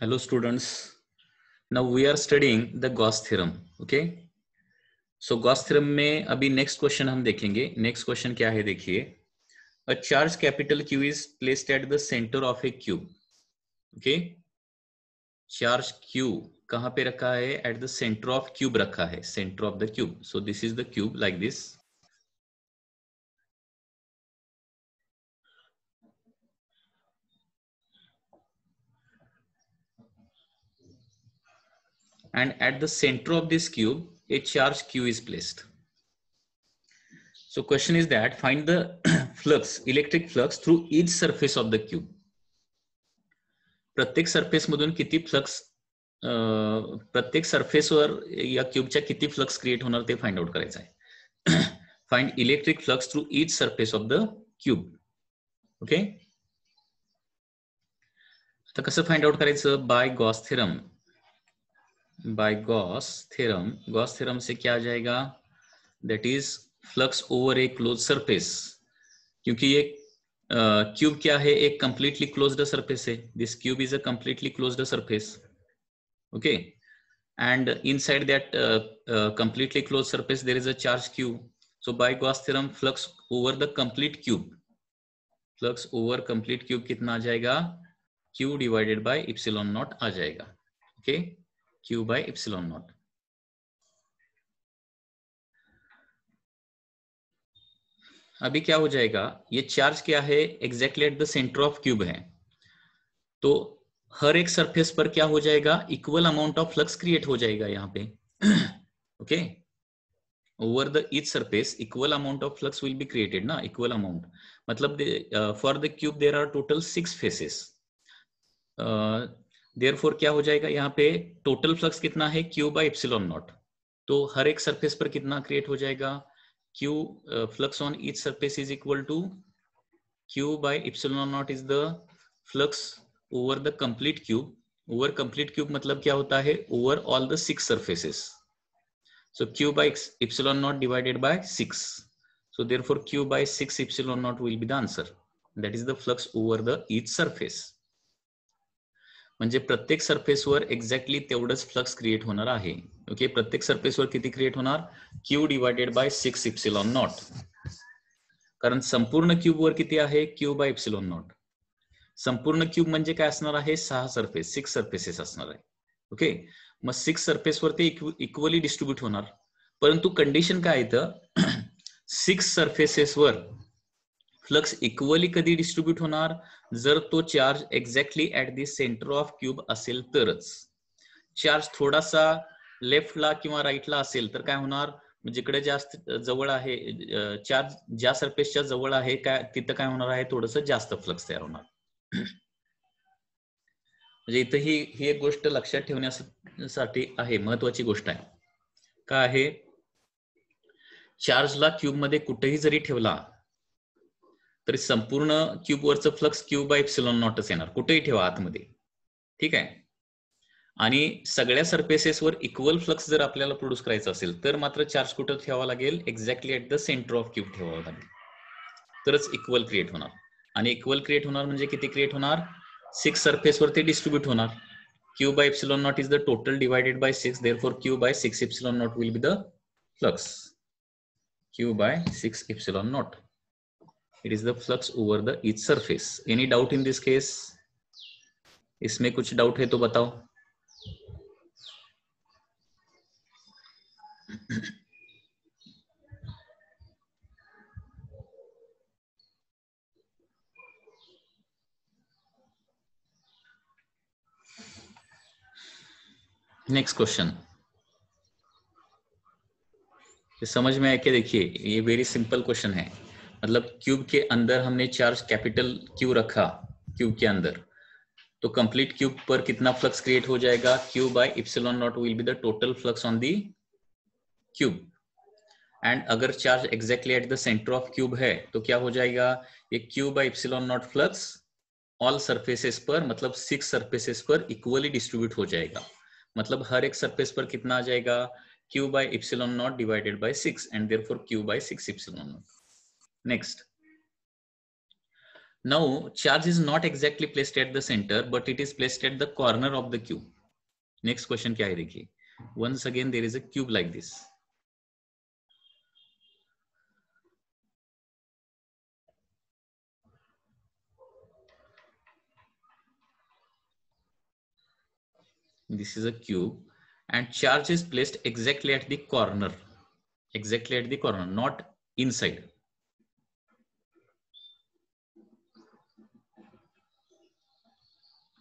Hello students. Now we are studying the Gauss theorem. Okay. So Gauss theorem में अभी next question हम देखेंगे. Next question क्या है देखिए. A charge capital Q is placed at the center of a cube. Okay. Charge Q कहाँ पे रखा है? At the center of cube रखा है. Center of the cube. So this is the cube like this. And at the center of this cube, a charge Q is placed. So question is that find the flux, electric flux through each surface of the cube. प्रत्येक surface मधून किती flux प्रत्येक सरफेसवर या क्यूबच्या किती flux create होणार ते find out करायचं आहे. Find electric flux through each surface of the cube. Okay. आता कसं फाइंड आउट करायचं? By Gauss theorem. By Gauss theorem. Gauss theorem से क्या आ जाएगा? That is flux over a close surface. क्योंकि ये क्यूब क्या है? एक कंप्लीटली क्लोज्ड सरफेस है. This cube is a completely closed surface. Okay, and inside that completely closed surface there is a charge Q. So by Gauss theorem, flux over the complete cube, flux over complete cube कितना आ जाएगा? Q divided by epsilon naught आ जाएगा. Okay, Q by epsilon naught. अभी क्या हो जाएगा? ये charge क्या है? Exactly at the centre of cube है. तो हर एक सरफेस पर क्या हो जाएगा? Equal amount of flux create हो जाएगा यहाँ पे. Okay. Over the each surface equal amount of flux will be created ना. Equal amount मतलब for the cube there are total 6 faces. Therefore क्या हो जाएगा यहाँ पे? टोटल फ्लक्स कितना है? Q by epsilon naught. तो हर एक सरफेस पर कितना क्रिएट हो जाएगा? Q flux on each surface is equal to Q by epsilon naught is the flux over the complete cube. Over complete cube मतलब क्या होता है? Over all the 6 surfaces. So Q by epsilon naught divided by 6. So therefore Q by 6 epsilon naught will be the answer. That is the flux over the each surface. म्हणजे प्रत्येक सरफेसवर exactly तेवढंच flux create होणार आहे. Okay. प्रत्येक सरफेसवर किती create होणार? Q divided by 6 epsilon naught. कारण संपूर्ण क्यूबवर किती आहे? Q by epsilon naught. संपूर्ण क्यूब म्हणजे काय असणार आहे? 6 सरफेस, 6 सरफेसेस असणार आहे. ओके. मग 6 सरफेसवर ते इक्वली डिस्ट्रीब्यूट होणार. परंतु कंडिशन काय येतं? 6 सरफेसेसवर फ्लक्स इक्वली कधी डिस्ट्रीब्यूट होणार? जर तो charge exactly at the centre of cube असेल तरच. चार्ज थोडासा लेफ्टला किंवा राईटला असेल तर काय होणार? जिकडे जास्त जवळ आहे, चार्ज ज्या सरफेसच्या जवळ आहे काय तिथं काय होणार आहे? थोडंसं जास्त फ्लक्स तयार होणार. म्हणजे इथं ही एक गोष्ट लक्षात ठेवण्यासाठी आहे, महत्वाची गोष्ट आहे. काय आहे? चार्जला क्यूब मध्ये कुठेही जरी ठेवला तरी संपूर्ण क्यूब वरचं फ्लक्स Q बाय एप्सिलॉन नॉटच येणार. कुठेही ठेवा आतमध्ये. ठीक आहे. आणि सगळ्या सरफेसेसवर इक्वल फ्लक्स जर आपल्याला प्रोड्यूस करायचा असेल तर मात्र चार्ज कुठं ठेवावा लागेल? Exactly at the centre of cube ठेवावा लागेल. तरच इक्वल क्रिएट होणार. आणि इक्वल क्रिएट होणार म्हणजे किती क्रिएट होणार? 6 सरफेस वरती डिस्ट्रीब्यूट होणार. Q by epsilon naught is the total divided by 6. Therefore, Q by 6 epsilon naught will be the flux. Q by 6 epsilon naught. It is the flux over the each surface. Any doubt in this case? इसमें कुछ doubt है तो बताओ. Next question. समझ में आया क्या? देखिए ये वेरी सिंपल क्वेश्चन है. मतलब क्यूब के अंदर हमने चार्ज कैपिटल Q रखा. क्यूब के अंदर तो कंप्लीट क्यूब पर कितना फ्लक्स क्रिएट हो जाएगा? Q by epsilon naught will be the total flux on the cube. And अगर charge exactly at the centre of cube है तो क्या हो जाएगा? ये Q by epsilon naught flux all surfaces पर मतलब 6 सरफेसेस पर इक्वली डिस्ट्रीब्यूट हो जाएगा. मतलब हर एक सरफेस पर कितना आ जाएगा? Q by epsilon naught divided by 6 and therefore Q by 6 epsilon naught. Next. now charge is not exactly placed at the center but it is placed at the corner of the cube. Next question क्या है देखिए, once again there is a cube like this. This is a cube and charge is placed exactly at the corner, not inside.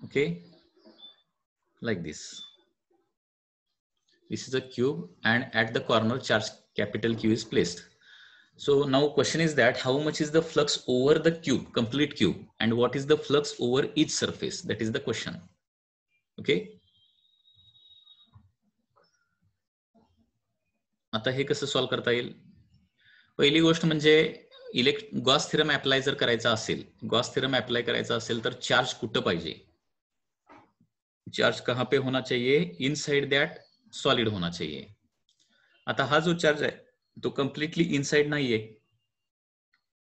Okay, like this. This is a cube and at the corner charge capital Q is placed. So now question is that how much is the flux over the cube, complete cube, and what is the flux over each surface? That is the question. Okay. आता हे कसं solve करता येईल? पहिली गोष्ट म्हणजे Gauss theorem apply जर करायचा असेल, गॉस थेरम अप्लाय करायचा असेल तर चार्ज कुठं पाहिजे? चार्ज कहां पे होना चाहिए? इनसाइड दैट सॉलिड होना चाहिए. आता हा जो चार्ज आहे तो कम्प्लिटली इनसाइड नाहीये,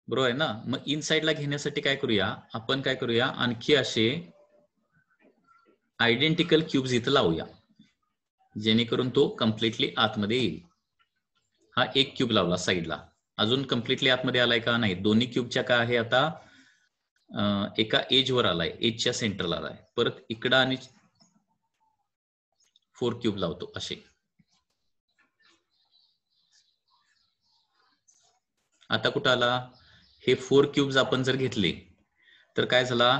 बरोबर आहे ना? मग इनसाइडला घेण्यासाठी काय करूया आपण, काय करूया आणखी असे आयडेंटिकल क्यूब्स इथं लावूया जेणेकरून तो कम्प्लिटली आतमध्ये येईल. हा एक क्यूब लावला साइडला, अजून कम्प्लिटली आतमध्ये आलाय का? नाही. दोन्ही क्यूबच्या काय आहे आता एका एजवर आलाय, एजच्या सेंटरला आलाय. परत इकडं आणि 4 क्यूब लावतो असे. आता कुठं आला? हे 4 क्यूब्स आपण जर घेतले तर काय झाला,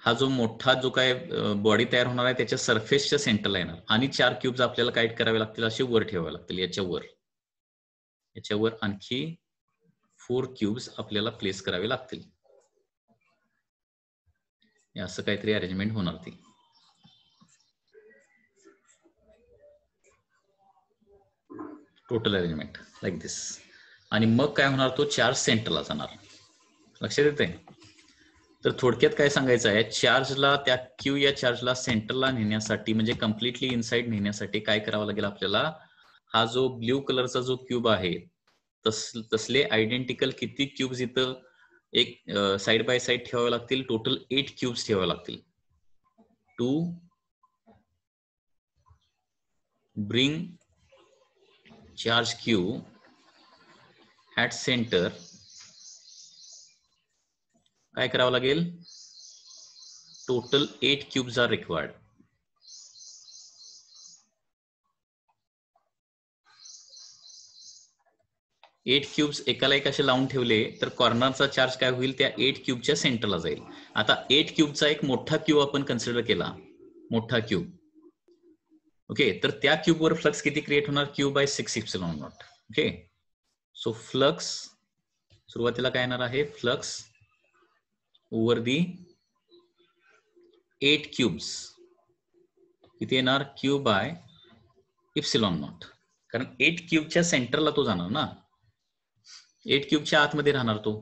हा जो मोठा जो काय बॉडी तयार होणार आहे त्याच्या सरफेसच्या सेंटरला येणार आणि 4 क्यूब्स आपल्याला काय करावे लागतील, असे वर ठेवावे लागतील. याच्यावर आणखी 4 क्यूब्स आपल्याला प्लेस करावे लागतील. असं काहीतरी अरेंजमेंट होणार ती. टोटल अरेंजमेंट लाईक दिस. आणि मग काय होणार, तो चार्ज सेंटरला जाणार. लक्षात येते? तर थोडक्यात काय सांगायचं आहे, चार्जला त्या क्यू या चार्जला सेंटरला नेण्यासाठी म्हणजे कम्प्लिटली इनसाइड नेण्यासाठी काय करावं लागेल आपल्याला, हा जो ब्ल्यू कलरचा जो क्यूब आहे तसले आयडेंटिकल किती क्यूब्स इथं एक साइड बाय साइड ठेवावे लागतील. टोटल 8 क्यूब्स ठेवावे लागतील to bring charge q at center. काय करावं लागेल, total 8 cubes are required. Eight cubes एकाला एक असे लावून ठेवले तर कॉर्नरचा चार्ज काय होईल, त्या 8 क्यूबच्या सेंटरला जाईल. आता 8 क्यूबचा एक मोठा क्यूब आपण कन्सिडर केला, मोठा क्यूब. ओके, तर त्या क्यूबवर फ्लक्स किती क्रिएट होणार, Q by 6 epsilon naught. Okay, so flux सुरुवातीला काय येणार आहे, फ्लक्स ओव्हर दी 8 क्यूब्स किती येणार, क्यू बाय इप्सिलॉन नॉट. कारण 8 क्यूबच्या सेंटरला तो जाणार ना, 8 क्यूबच्या आतमध्ये राहणार तो.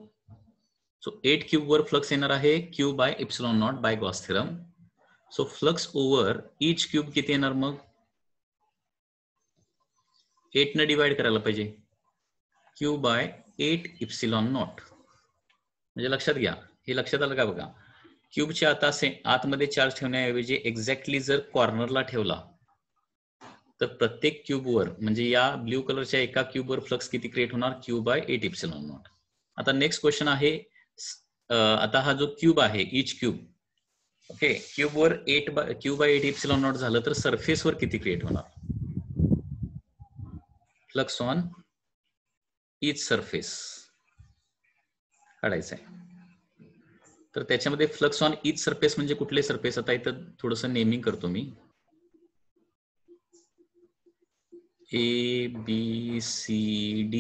सो 8 क्यूब वर फ्लक्स येणार आहे q by epsilon naught by Gauss theorem. So flux over each cube किती येणार, मग 8 ने डिवाइड करायला पाहिजे, क्यू बाय 8 इप्सिलॉन नॉट. म्हणजे लक्षात घ्या, हे लक्षात आलं का बघा, क्यूबच्या आतमध्ये चार्ज ठेवण्याऐवजी एक्झॅक्टली जर कॉर्नरला ठेवला तर प्रत्येक क्यूबवर म्हणजे या ब्ल्यू कलरच्या एका क्यूबवर फ्लक्स किती क्रिएट होणार, क्यू बाय 8 इप्सिलॉन नॉट. आता नेक्स्ट क्वेश्चन आहे, आता हा जो क्यूब आहे ईच क्यूब, ओके, क्यूबवर क्यू बाय 8 इप्सिलॉन नॉट झालं तर सरफेसवर किती क्रिएट होणार, फ्लक्स ऑन ईच सरफेस काढायचं आहे. तर त्याच्यामध्ये फ्लक्स ऑन ईच सरफेस म्हणजे कुठले सरफेस, आता इथं थोडस नेमिंग करतो मी, ABCD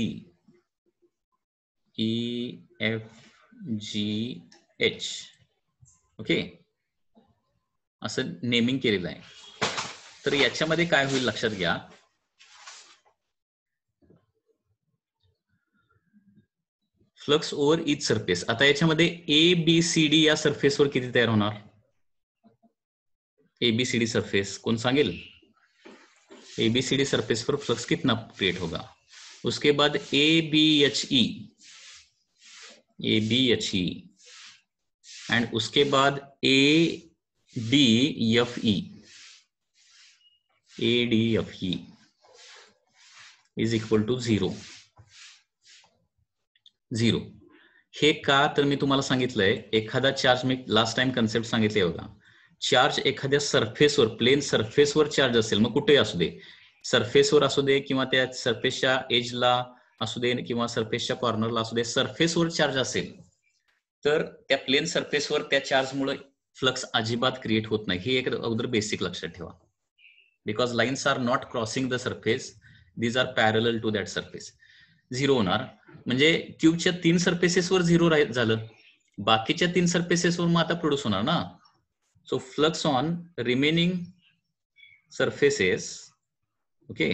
EFGH. ओके, असं नेमिंग केलेलं आहे. तर याच्यामध्ये काय होईल लक्षात घ्या, फ्लक्स ओव्हर ईच सरफेस. आता याच्यामध्ये ABCD या सरफेसवर किती तयार होणार, ABCD सरफेस कोण सांगेल, ABCD सरफेस पर फ्लक्स कितना क्रिएट होगा. उसके बाद ABHE एंड उसके बाद ADFE इज इक्वल टू 0 0. हे का तर मी तुम्हाला सांगितलंय, एखादा चार्ज, मी लास्ट टाइम कन्सेप्ट सांगितले बघा, चार्ज एखाद्या सरफेसवर, प्लेन सरफेसवर चार्ज असेल, मग कुठे असू दे, सरफेसवर असू दे किंवा त्या सरफेसच्या एजला असू दे किंवा सरफेसच्या कॉर्नरला असू दे, सरफेसवर चार्ज असेल तर त्या प्लेन सरफेसवर त्या चार्जमुळे फ्लक्स अजिबात क्रिएट होत नाही. हे एक अगोदर बेसिक लक्षात ठेवा. Because lines are not crossing the surface, these are parallel to that surface. 0 होणार म्हणजे क्यूबच्या 3 सरफेसेसवर 0 झालं, बाकीच्या 3 सरफेसेसवर मग आता प्रोड्यूस होणार ना. So flux on remaining surfaces, okay,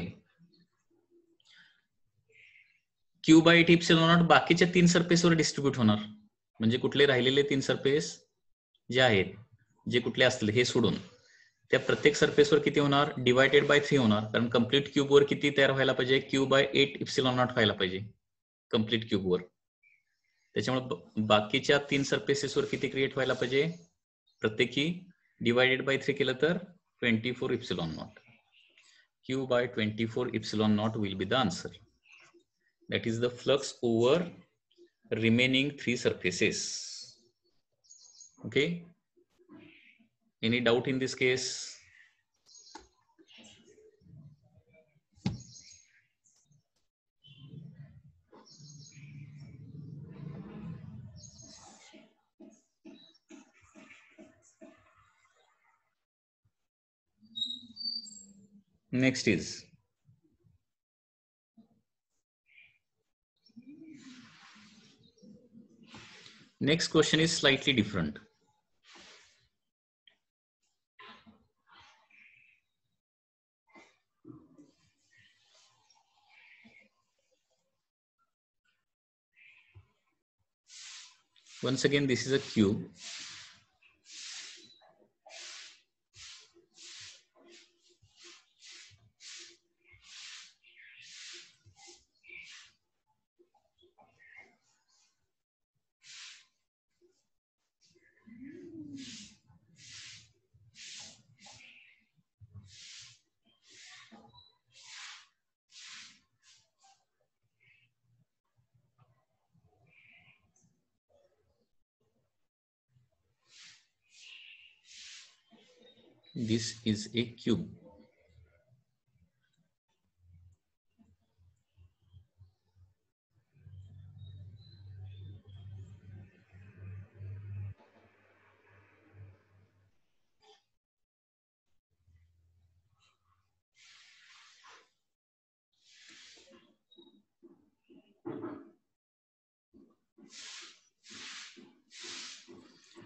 q by t epsilon naught बाकीच्या 3 सरफेसवर डिस्ट्रीब्यूट होणार. म्हणजे कुठले राहिलेले 3 सरफेस जे आहेत, जे कुठले असतील हे सोडून, त्या प्रत्येक सरफेसवर किती होणार, डिवायडेड बाय 3 होणार. कारण कम्प्लीट क्यूबवर किती तयार व्हायला पाहिजे, क्यू बाय 8 इप्सिलॉन नॉट व्हायला पाहिजे कम्प्लीट क्यूबवर. त्याच्यामुळे बाकीच्या 3 सरफेसेसवर किती क्रिएट व्हायला पाहिजे, प्रत्येकी डिवायडेड बाय 3 केलं तर 24 epsilon not. Q by 24 epsilon naught will be the answer. That is the flux over remaining 3 surfaces. Okay. Any doubt in this case? Next is next question is slightly different. Once again, this is a cube. This is a cube.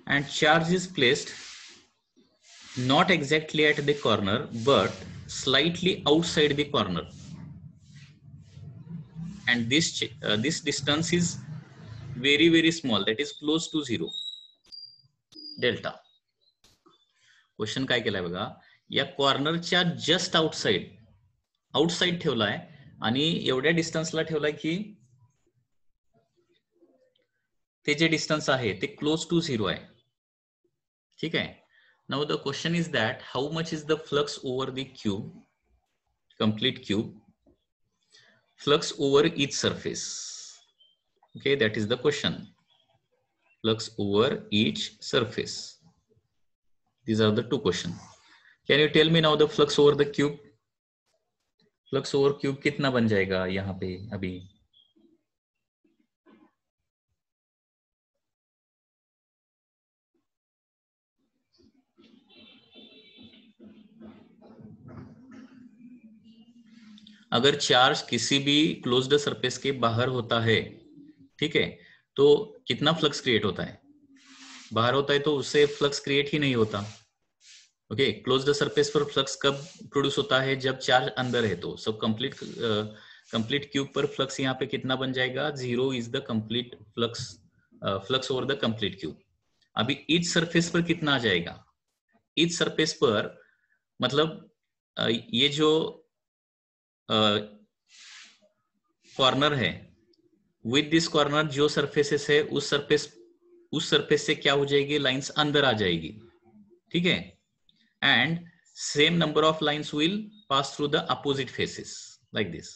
And charge is placed not exactly at the corner but slightly outside the corner, and this distance is very small, that is close to 0 delta. Question काय केलाय बघा, या कॉर्नरच्या just outside ठेवलाय आणि एवढ्या डिस्टन्सला ठेवलाय की ते जे डिस्टन्स आहे ते क्लोज टू 0 आहे. ठीक आहे. Now the question is that how much is the flux over the cube, complete cube, flux over each surface. Okay, that is the question. Flux over each surface. These are the two questions. Can you tell me now the flux over the cube? Flux over cube कितना बन जाएगा यहाँ पे अभी? अगर charge किसी भी closed surface के बाहर होता है, ठीक है, तो कितना फ्लक्स क्रिएट होता है? बाहर होता है तो उससे फ्लक्स क्रिएट ही नहीं होता. ओके, क्लोज्ड सरफेस पर फ्लक्स कब प्रोड्यूस होता है? जब चार्ज अंदर है. तो सब कंप्लीट क्यूब पर फ्लक्स यहाँ पे कितना बन जाएगा? 0 is the complete flux over the complete cube. अभी ईच सरफेस पर कितना आ जाएगा? ईच सरफेस पर मतलब ये जो कॉर्नर है, विद दिस कॉर्नर जो सरफेसेस है उस सरफेस उस सरफेस से क्या हो जाएगी, लाइंस अंदर आ जाएगी, ठीक है, end same number of lines will pass through the opposite faces like this.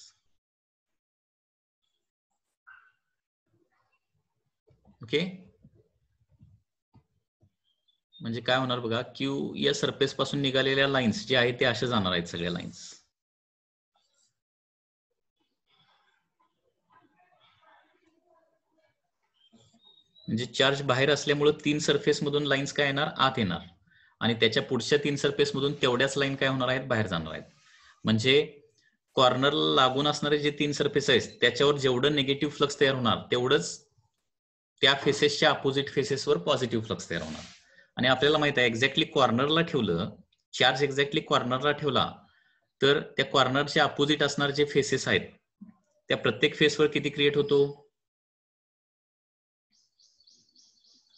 Okay, म्हणजे काय होणार बघा, क्यू या सरफेस पासून निघालेल्या लाइन्स जे आहेत ते अशा जाणार आहेत सगळ्या लाइन्स. म्हणजे चार्ज बाहेर असल्यामुळे 3 सरफेस मधून लाइन्स काय येणार, आत येणार, आणि त्याच्या पुढच्या 3 सरफेस मधून तेवढ्याच लाईन काय होणार आहेत, बाहेर जाणार आहेत. म्हणजे कॉर्नरला लागून असणारे जे 3 सरफेस आहेत त्याच्यावर जेवढं निगेटिव्ह फ्लक्स तयार होणार तेवढंच त्या फेसेसच्या अपोजिट फेसेसवर पॉझिटिव्ह फ्लक्स तयार होणार. आणि आपल्याला माहित आहे एक्झॅक्टली कॉर्नरला ठेवलं, चार्ज एक्झॅक्टली कॉर्नरला ठेवला तर त्या कॉर्नरच्या अपोजिट असणार जे फेसेस आहेत त्या प्रत्येक फेसवर किती क्रिएट होतो,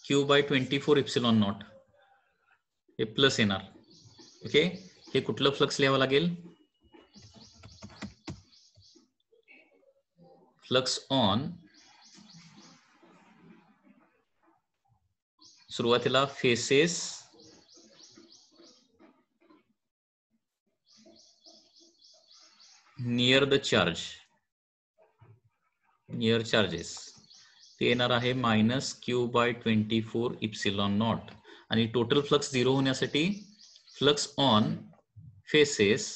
Q/24 एप्सिलॉन नॉट, हे प्लस येणार. ओके, हे कुठलं फ्लक्स लिहावं लागेल, फ्लक्स ऑन सुरुवातीला faces near the charge, near charges, ते येणार आहे -Q/24 इप्सिलॉन नॉट. आणि टोटल फ्लक्स 0 होण्यासाठी flux on faces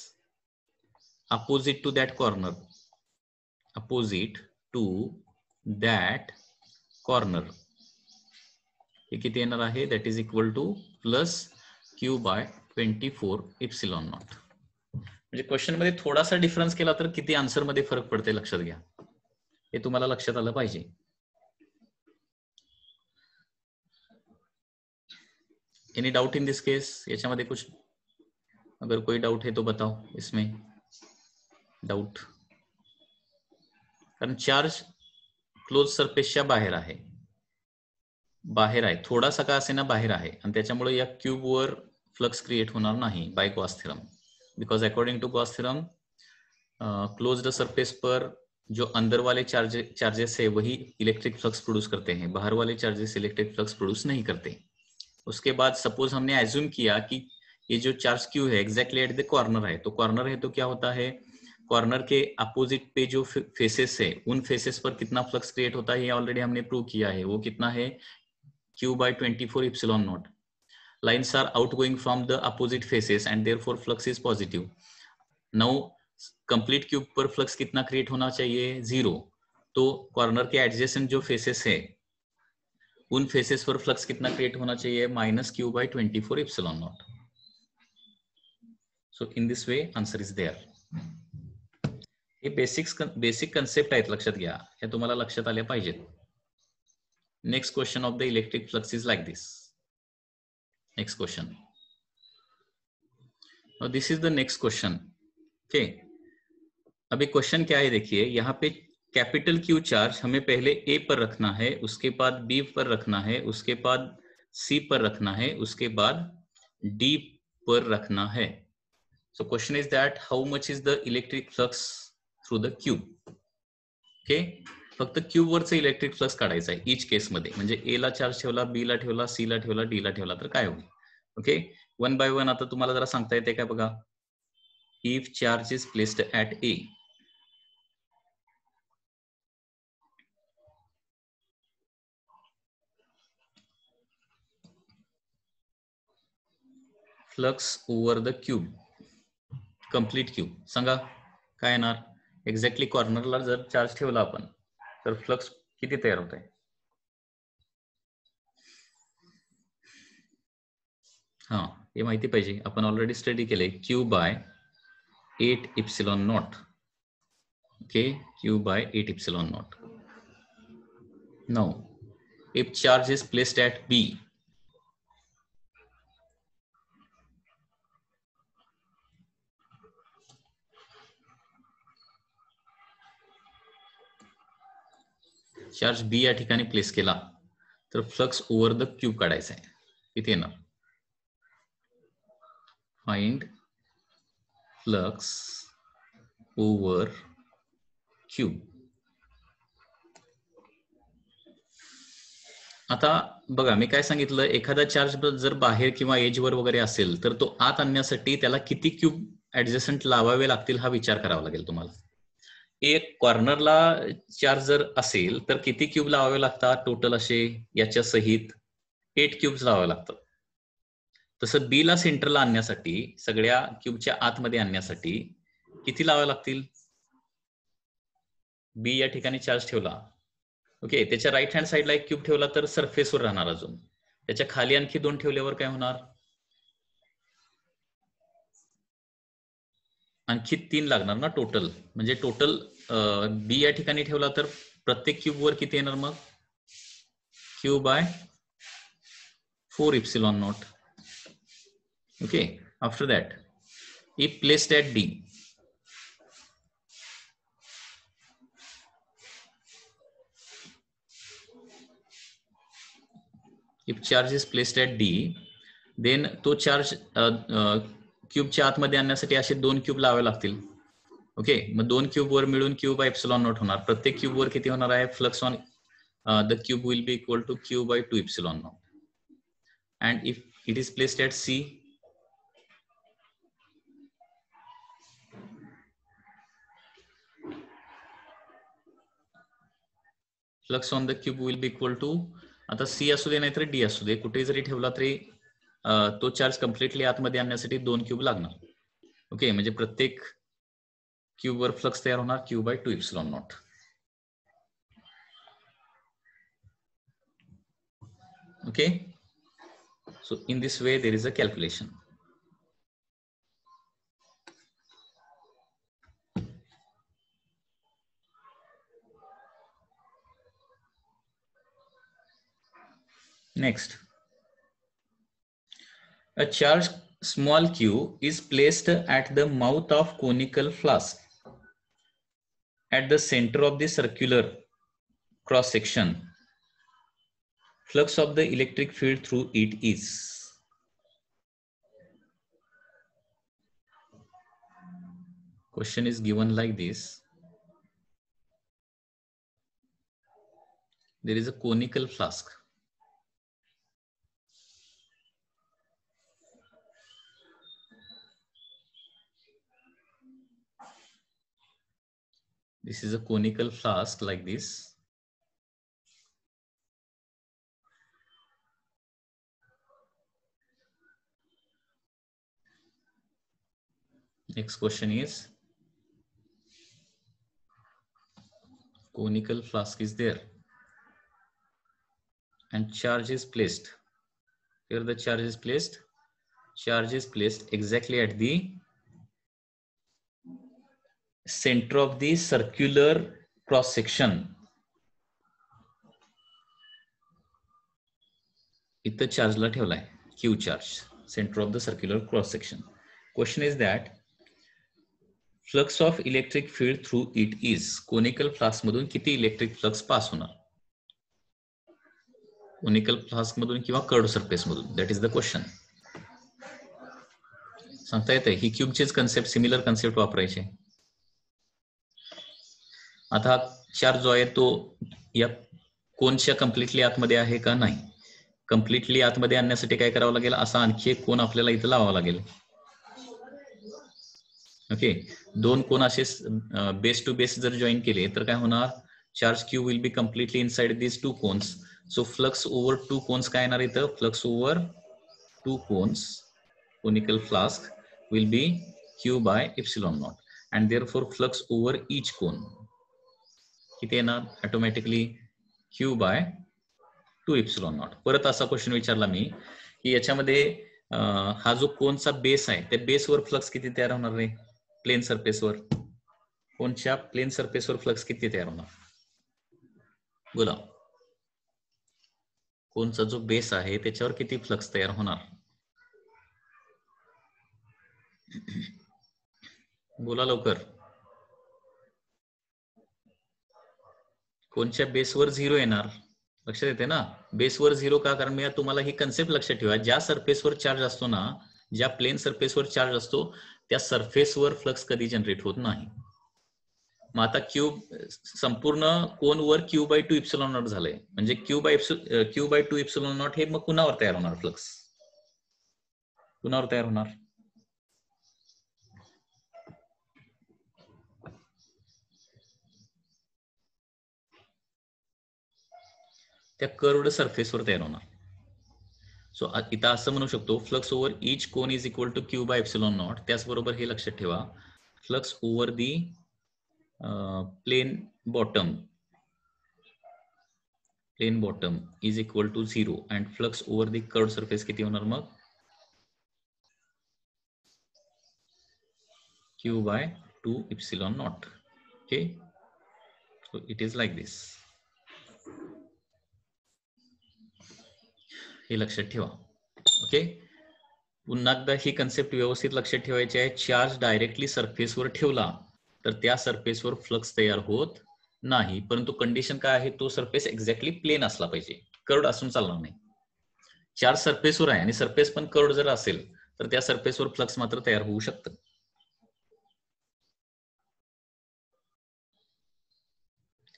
opposite to that corner, opposite to that corner, हे किती येणार आहे, that is equal to plus Q/24 epsilon naught. म्हणजे क्वेश्चन मध्ये थोडासा डिफरन्स केला तर किती आन्सर मध्ये फरक पडते लक्षात घ्या, हे तुम्हाला लक्षात आलं पाहिजे. एनी डाउट इन दिस केस, याच्यामध्ये कुछ अगर कोई डाउट है तो बताओ इसमें, डाउट. कारण चार्ज क्लोज सरफेसच्या बाहेर आहे, बाहेर आहे, थोडासा का असे ना बाहेर आहे, आणि त्याच्यामुळे या क्यूब वर फ्लक्स क्रिएट होणार नाही by Gauss theorem, because according to Gauss theorem closed surface पर जो अंदर वाले चार्जेस है वही इलेक्ट्रिक फ्लक्स प्रोड्यूस करते हैं, बाहर वाले चार्जेस इलेक्ट्रिक फ्लक्स प्रोड्यूस नहीं करते. उसके बाद सपोज हमने एज्यूम किया कि ये जो चार्ज क्यू है एग्जैक्टली एट द कॉर्नर है, तो कॉर्नर है तो क्या होता है, कॉर्नर के अपोजिट पे जो फेसेस है उन फेसेस पर कितना फ्लक्स क्रिएट होता है, ये ऑलरेडी हमने प्रूव किया है, वो कितना है, Q/24 epsilon not. Lines are outgoing from the opposite faces and therefore flux is positive. Now complete cube पर फ्लक्स कितना क्रिएट होना चाहिए, 0. तो कॉर्नर के एडजेसेंट जो फेसेस है उन फेसेस पर फ्लक्स कितना क्रिएट होना चाहिए, -Q/24 epsilon naught. So in this way answer is there. हे बेसिक कन्सेप्ट आहेत, लक्षात घ्या, हे तुम्हाला लक्षात आले पाहिजेत. Next question of the electric flux is like this. Next question, this is the next question. Okay, अभी क्वेश्चन क्या है देखिए, यहाँ पे कैपिटल क्यू चार्ज हमें पहले ए पर रखना है, उसके बाद बी पर रखना है, उसके बाद सी पर रखना है, उसके बाद डी पर रखना है. So question is that how much is the electric flux through the cube. Okay, फक्त क्यूब वरच इलेक्ट्रिक फ्लक्स काढायचा आहे ईच केस मध्ये, म्हणजे ए ला चार्ज ठेवला, बी ला ठेवला, सी ला ठेवला, डी ला ठेवला तर काय होईल. ओके, वन बाय वन आता तुम्हाला जरा सांगता येते काय बघा. If charge is placed at A, flux over the cube, complete cube, सांगा काय येणार. एक्झॅक्टली कॉर्नरला जर चार्ज ठेवला आपण तर फ्लक्स किती तयार होत आहे. हा, हे माहिती पाहिजे, आपण ऑलरेडी स्टडी केले, Q/8 epsilon naught. Okay, Q/8 epsilon naught. Now if charge is placed at B, charge B या ठिकाणी प्लेस केला तर फ्लक्स ओव्हर द क्यूब काढायचा आहे, किती येणार. Find flux over cube. आता बघा मी काय सांगितलं, एखादा चार्ज जर बाहेर किंवा एजवर वगैरे असेल तर तो आत आणण्यासाठी त्याला किती क्यूब ऍडजस्टंट लावावे लागतील हा विचार करावा लागेल तुम्हाला. एक कॉर्नरला चार्ज जर असेल तर किती क्यूब लावावे लागतात टोटल असे याच्या सहित? 8 क्यूब्स लावावे लागतात. तसं बी ला सेंटरला आणण्यासाठी, सगळ्या क्यूबच्या आतमध्ये आणण्यासाठी किती लावावे लागतील? बी या ठिकाणी चार्ज ठेवला, ओके, त्याच्या राईट हँड साईडला एक क्यूब ठेवला तर सरफेसवर राहणार. अजून त्याच्या खाली आणखी 2 ठेवल्यावर काय होणार? आणखी 3 लागणार ना टोटल. म्हणजे टोटल बी या ठिकाणी ठेवला तर प्रत्येक क्यूब वर किती येणार मग? Q by 4 epsilon naught. Okay, after that, if placed at D, if charge is placed at D, then तो चार्ज क्यूबच्या आतमध्ये आणण्यासाठी असे 2 क्यूब लावावे लागतील. ओके, मग 2 क्यूब वर मिळून क्यू बाय एप्सिलॉन नॉट होणार. प्रत्येक क्यूब वर किती होणार आहे? Flux on the cube will be equal to q by 2 epsilon naught. And if it is placed at C, flux on the cube will be equal to, आता C असू दे नाहीतर D असू दे, कुठे जरी ठेवला तरी तो चार्ज कम्प्लिटली आतमध्ये आणण्यासाठी 2 क्यूब लागणार. ओके, म्हणजे प्रत्येक क्यूब वर फ्लक्स तयार होणार Q by 2 epsilon naught. Okay, so in this way there is a calculation. Next, a charge small q is placed at the mouth of conical flask at the center of the circular cross section. Flux of the electric field through it is. Question is given like this. There is a conical flask. This is a conical flask like this. Next question is, conical flask is there and charge is placed. Here the charge is placed. Charge is placed exactly at the center of the circular cross section. इथं चार्जला ठेवलाय Q charge, center of the circular cross section. Question is that flux of electric field through it is. conical flask मधून किती electric flux pass होणार? conical flask मधून किंवा curved surface मधून? That is the question. सांगता येते ही क्यूबचीच concept, similar concept वापरायचे. आता चार्ज जो आहे तो या कोनच्या कम्प्लिटली आतमध्ये आहे का? नाही. कम्प्लिटली आतमध्ये आणण्यासाठी काय करावं लागेल? असा आणखी एक कोन आपल्याला इथं लावावा लागेल. ओके, 2 कोन असे बेस टू बेस जर जॉईन केले तर काय होणार? Charge q will be completely inside this 2 cones. So flux over 2 cones काय येणार इथं? Flux over 2 cones conical flask will be q by epsilon naught, and therefore flux over each cone किती येणार? Automatically q by 2 epsilon naught. परत असा question विचारला मी की याच्यामध्ये हा जो कोनचा बेस आहे त्या बेसवर फ्लक्स किती तयार होणार रे? प्लेन सरफेसवर, कोनच्या प्लेन सरफेसवर फ्लक्स किती तयार होणार? बोला, कोनचा जो बेस आहे त्याच्यावर किती फ्लक्स तयार होणार? बोला लवकर. कोणच्या बेसवर 0 येणार? लक्षात येते ना? बेसवर 0 का? कारण मी तुम्हाला ही कन्सेप्ट लक्षात ठेवा, ज्या सरफेसवर चार्ज असतो ना, ज्या प्लेन सरफेसवर चार्ज असतो त्या सरफेसवर फ्लक्स कधी जनरेट होत नाही. मग आता क्यूब संपूर्ण कोन वर क्यू बाय 2 इप्सिलॉन नॉट झालंय, म्हणजे क्यू बाय 2 इप्सिलॉन नॉट हे मग कुणावर तयार होणार फ्लक्स, कुणावर तयार होणार? त्या कर्व्ड सरफेसवर तयार होणार. सो इथं असं म्हणू शकतो flux over each cone is equal to q by epsilon naught. त्याचबरोबर हे लक्षात ठेवा, flux over the plane bottom is equal to 0 and flux over the curved surface किती होणार मग? Q by 2 epsilon naught. Okay, so it is like this. हे लक्षात ठेवा. ओके, पुन्हा एकदा ही कन्सेप्ट व्यवस्थित लक्षात ठेवायची आहे. चार्ज डायरेक्टली सरफेसवर ठेवला तर त्या सरफेसवर फ्लक्स तयार होत नाही, परंतु कंडिशन काय आहे, तो सरफेस एक्झॅक्टली प्लेन असला पाहिजे, कर्व्ड असून चालणार नाही. चार्ज सरफेसवर आहे आणि सरफेस पण कर्व्ड जर असेल तर त्या सरफेसवर फ्लक्स मात्र तयार होऊ शकतं.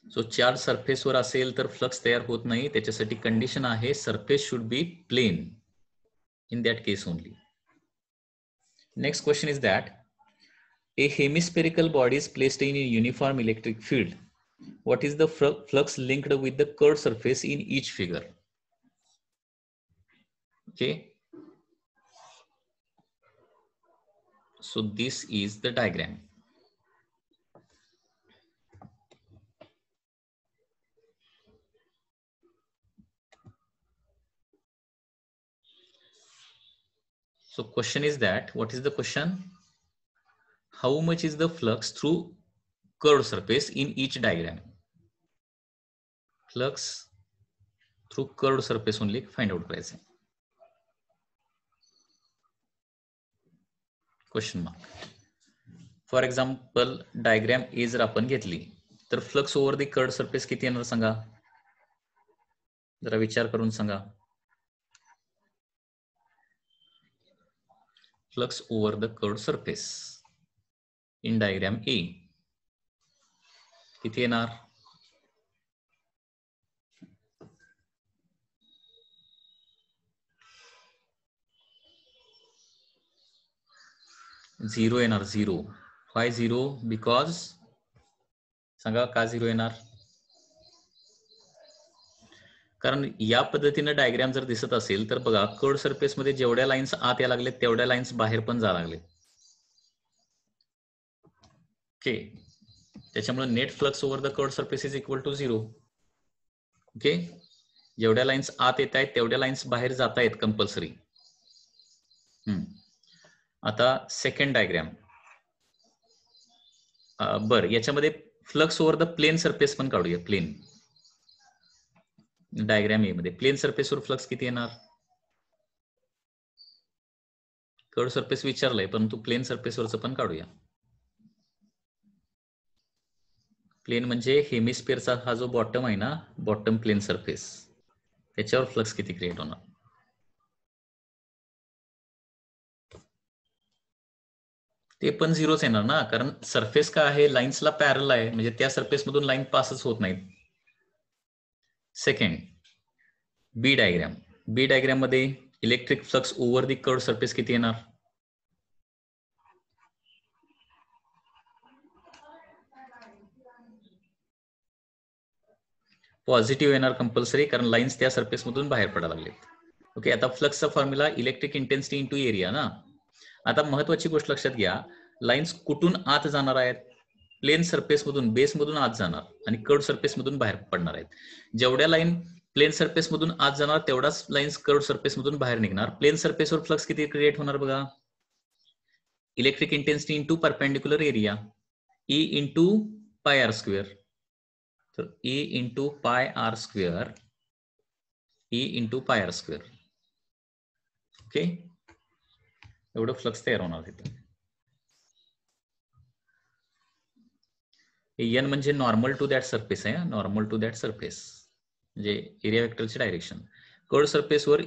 सो चार्ज सरफेसवर असेल तर फ्लक्स तयार होत नाही, त्याच्यासाठी कंडिशन आहे surface should be plane. In that case only. Next question is that a hemispherical body is placed in a uniform electric field. What is the flux linked with the curved surface in each figure? Okay, so this is the diagram. So question is that, what is the question? How much is the flux through curved surface in each diagram? Flux through curved surface only find out करायचं. Question mark. For example diagram A जर आपण घेतली तर flux over the curved surface किती येणार सांगा, जरा विचार करून सांगा. Flux over the curved surface in diagram A किती येणार? झिरो येणार. झिरो. Y zero? बिकॉज सांगा का झिरो येणार? कारण या पद्धतीने डायग्राम जर दिसत असेल तर बघा, कर्व्ड सरफेस मध्ये जेवढ्या लाईन्स आत या लागले तेवढ्या लाईन्स बाहेर पण जा लागले. ओके, त्याच्यामुळे net flux over the curved surface is equal to 0. Okay, जेवढ्या लाईन्स आत येत आहेत तेवढ्या लाईन्स बाहेर जात आहेत कंपल्सरी. आता सेकंड डायग्राम. बर, याच्यामध्ये flux over the plane surface पण काढूया. प्लेन डायग्राम ए मध्ये प्लेन सरफेसवर फ्लक्स किती येणार? कर्व्ड सरफेस विचारलंय, परंतु प्लेन सरफेसवरचं पण काढूया. प्लेन म्हणजे हेमिस्फिअरचा हा जो बॉटम आहे ना, बॉटम प्लेन सरफेस, त्याच्यावर फ्लक्स किती क्रिएट होणार? ते पण झिरोच येणार ना, कारण सरफेस काय आहे, लाईन्सला पॅरल आहे, म्हणजे त्या सरफेस मधून लाईन पासच होत नाहीत. सेकंड बी डायग्राम. बी डायग्राम मध्ये electric flux over the curved surface किती येणार? पॉझिटिव्ह येणार कंपल्सरी, कारण लाईन्स त्या सरफेस मधून बाहेर पडायला लागलेत. ओके, आता फ्लक्सचा formula electric intensity into area ना. आता महत्वाची गोष्ट लक्षात घ्या, लाईन्स कुठून आत जाणार आहेत? प्लेन सरफेस मधून, बेस मधून आत जाणार आणि कर्व्ड सरफेस मधून बाहेर पडणार आहेत. जेवढ्या लाईन प्लेन सरफेस मधून आत जाणार तेवढाच लाईन्स कर्व्ड सरफेस मधून बाहेर निघणार. प्लेन सरफेसवर फ्लक्स किती क्रिएट होणार बघा? Electric intensity into perpendicular area, E into pi r square. तर E into pi r square, E into pi r square. Okay, एवढं फ्लक्स तयार होणार तिथे. एन म्हणजे नॉर्मल टू दॅट सरफेस आहे, नॉर्मल टू दॅट सरफेस म्हणजे area वेक्टरची direction. Curved सरफेसवर